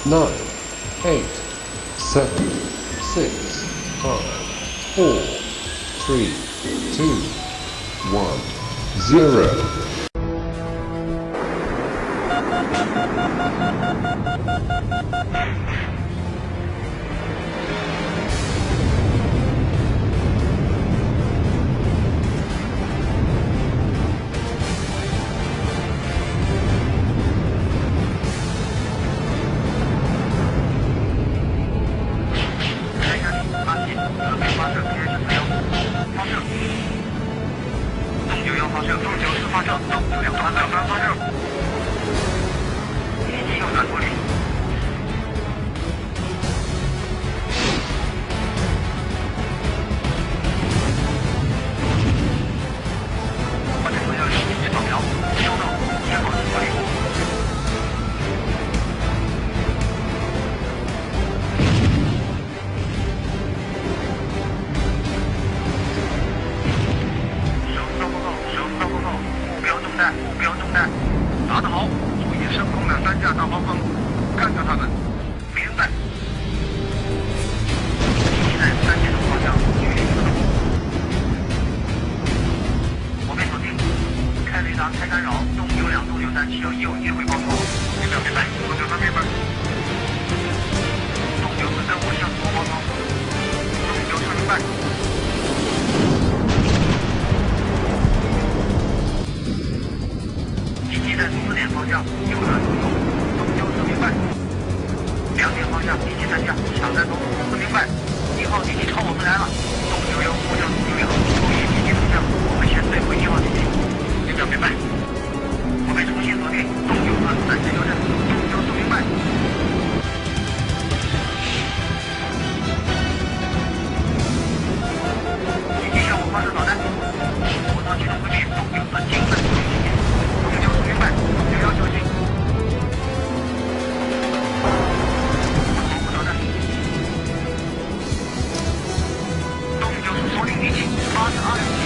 9, 8, 7, 6, 5, 4, 3, 2, 1, 0. 打得好，注意升空的3架大黄蜂，看着他们，明白。现在3点钟方向距离4度。我被锁定，开雷达开干扰，东92、东93需要右机会报错，明白明白，东93明白。东93我向左报错，东93明白。在4点方向右转出口，东94明白。2点方向敌机3架抢占东4明白。1号敌机朝我们来了，东91呼向东92，注意敌机方向，我们先对付1号敌机。明白明白。我被重新锁定，东94暂时留阵，东94明白。敌机向我发射导弹，我方机动规避，东94精分处理敌机。明白，9小心。导弹。东94锁定敌机，82